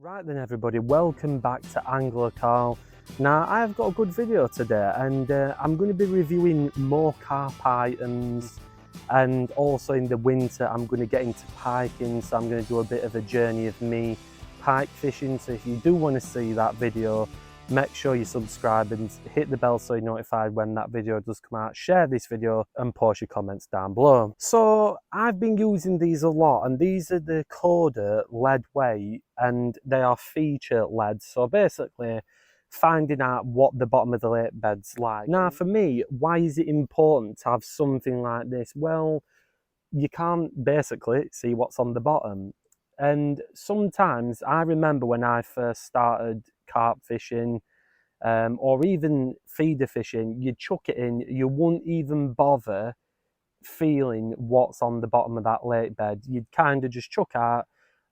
Right then everybody, welcome back to Angler Carl. Now I have got a good video today and I'm going to be reviewing more carp items, and also in the winter I'm going to get into piking, so I'm going to do a bit of a journey of me pike fishing. So if you do want to see that video, make sure you subscribe and hit the bell so you're notified when that video does come out. Share this video and post your comments down below. So I've been using these a lot, and these are the Korda lead weight, and they are feature lead. So basically finding out what the bottom of the lake bed's like. Now for me, why is it important to have something like this? Well, you can't basically see what's on the bottom. And sometimes I remember when I first started carp fishing, or even feeder fishing, you'd chuck it in, you wouldn't even bother feeling what's on the bottom of that lake bed. You'd kind of just chuck out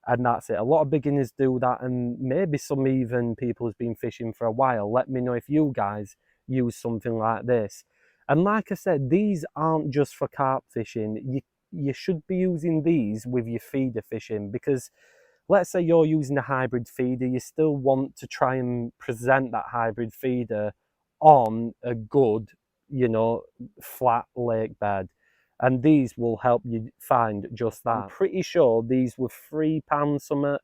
and that's it. A lot of beginners do that, and maybe some even people who's been fishing for a while. Let me know if you guys use something like this. And like I said, these aren't just for carp fishing. You should be using these with your feeder fishing, because let's say you're using a hybrid feeder, you still want to try and present that hybrid feeder on a good, flat lake bed. And these will help you find just that. I'm pretty sure these were £3 something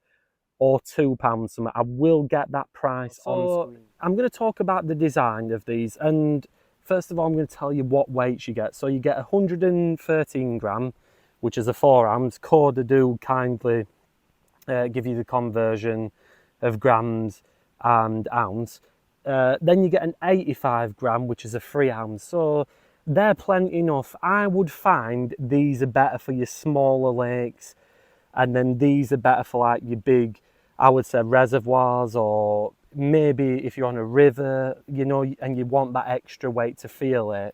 or £2 something. I will get that price on screen. I'm going to talk about the design of these, and first of all I'm going to tell you what weights you get. So you get 113 gram, which is a 4 ounce. Korda do kindly give you the conversion of grams and ounce. Then you get an 85 gram, which is a 3 ounce. So they're plenty enough. I would find these are better for your smaller lakes, and then these are better for like your big, I would say, reservoirs, or maybe if you're on a river, and you want that extra weight to feel it.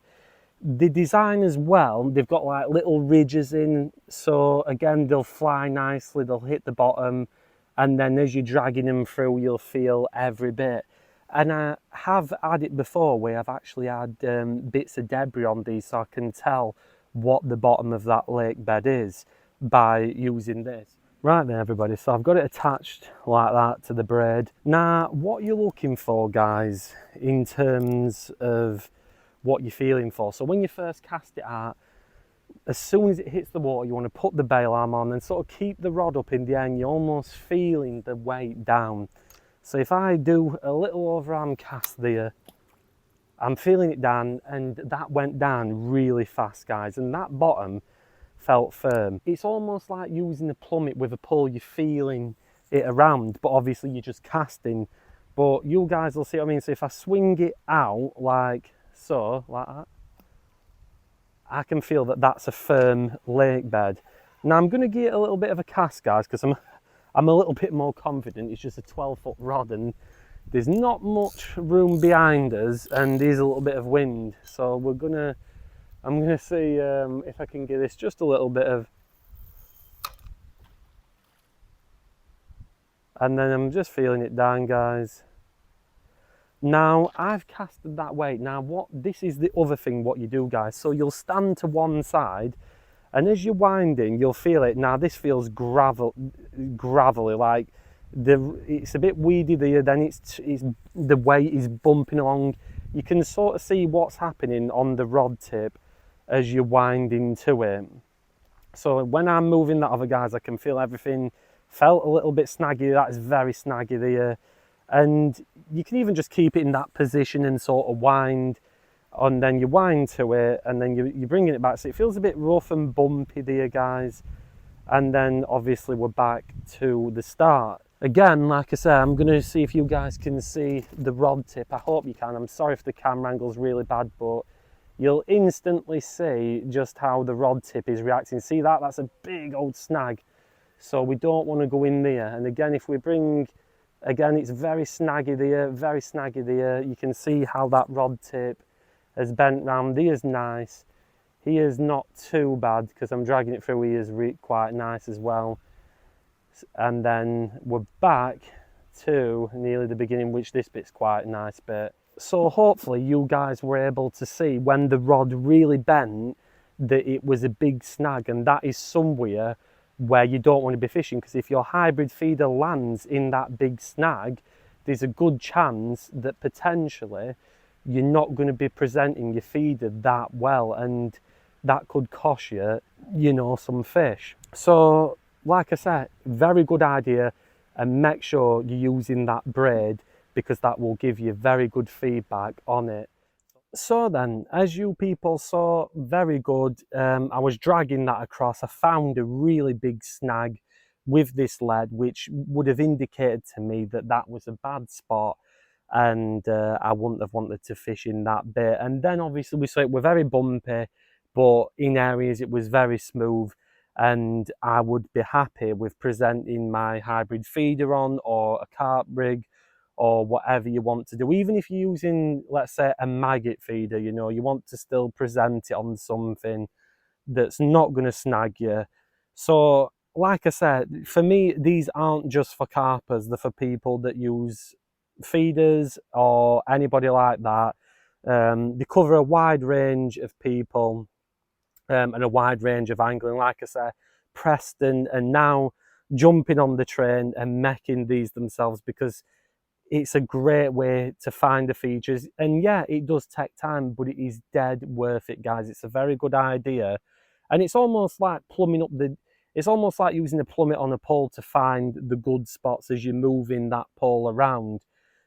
The design as well, they've got like little ridges in, so again they'll fly nicely, they'll hit the bottom, and then as you're dragging them through you'll feel every bit. And I have had it before where I've actually had bits of debris on these, so I can tell what the bottom of that lake bed is by using this. Right then everybody, so I've got it attached like that to the braid. Now what you're looking for, guys, in terms of what you're feeling for, so when you first cast it out, as soon as it hits the water you want to put the bail arm on and sort of keep the rod up in the end. You're almost feeling the weight down. So if I do a little overarm cast there, I'm feeling it down, and that went down really fast, guys, and that bottom felt firm. It's almost like using a plummet with a pull. You're feeling it around, but obviously you're just casting. But you guys will see what I mean. So if I swing it out like so, like that, I can feel that that's a firm lake bed. Now I'm going to give it a little bit of a cast, guys, because I'm a little bit more confident. It's just a 12-foot rod and there's not much room behind us, and there's a little bit of wind. So I'm gonna see if I can get this just a little bit of, and then I'm just feeling it down, guys. Now I've casted that weight. Now this is the other thing what you do, guys. So you'll stand to one side, and as you're winding you'll feel it. Now this feels gravelly, like it's a bit weedy there, then it's the weight is bumping along. You can sort of see what's happening on the rod tip as you're winding to it. So when I'm moving that other, guys, I can feel everything. Felt a little bit snaggy. That is very snaggy there, and you can even just keep it in that position and sort of wind, and then you wind to it, and then you're bringing it back, so it feels a bit rough and bumpy there, guys. And then obviously we're back to the start again. Like I said, I'm going to see if you guys can see the rod tip. I hope you can. I'm sorry if the camera angle's really bad, but you'll instantly see just how the rod tip is reacting. See that? That's a big old snag, so we don't want to go in there. And again, if we bring, again, it's very snaggy there, very snaggy there. You can see how that rod tip has bent round. There's nice. Here's not too bad because I'm dragging it through. Here's quite nice as well. And then we're back to nearly the beginning, which this bit's quite a nice bit. So hopefully you guys were able to see when the rod really bent that it was a big snag, and that is somewhere where you don't want to be fishing, because if your hybrid feeder lands in that big snag, there's a good chance that potentially you're not going to be presenting your feeder that well, and that could cost you, you know, some fish. So like I said, very good idea, and make sure you're using that braid, because that will give you very good feedback on it. So then, as you people saw, very good. I was dragging that across. I found a really big snag with this lead, which would have indicated to me that that was a bad spot, and I wouldn't have wanted to fish in that bit. And then obviously we saw it were very bumpy, but in areas it was very smooth, and I would be happy with presenting my hybrid feeder on, or a carp rig, or whatever you want to do. Even if you're using, let's say, a maggot feeder, you know, you want to still present it on something that's not going to snag you. So like I said, for me, these aren't just for carpers, they're for people that use feeders or anybody like that. They cover a wide range of people, and a wide range of angling. Like I say, Preston are now jumping on the train and making these themselves, because it's a great way to find the features. And yeah, it does take time, but it is dead worth it, guys. It's a very good idea, and it's almost like plumbing up the, it's almost like using a plummet on a pole to find the good spots as you're moving that pole around.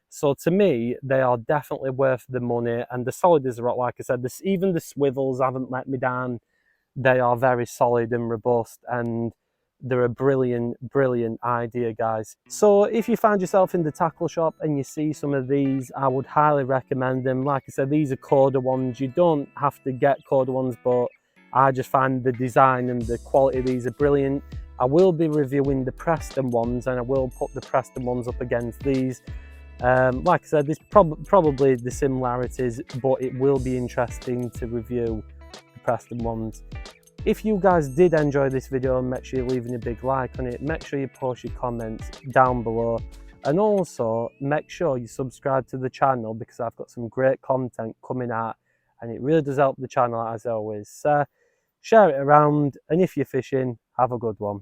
So to me, they are definitely worth the money, and the solid as a rock. Like I said, this, even the swivels haven't let me down. They are very solid and robust, and they're a brilliant idea, guys. So if you find yourself in the tackle shop and you see some of these, I would highly recommend them. Like I said, these are Korda ones. You don't have to get Korda ones, but I just find the design and the quality of these are brilliant. I will be reviewing the Preston ones, and I will put the Preston ones up against these. Like I said, there's probably the similarities, but it will be interesting to review the Preston ones. If you guys did enjoy this video, make sure you're leaving a big like on it. Make sure you post your comments down below, and also make sure you subscribe to the channel, because I've got some great content coming out, and it really does help the channel, as always. Share it around, and if you're fishing, have a good one.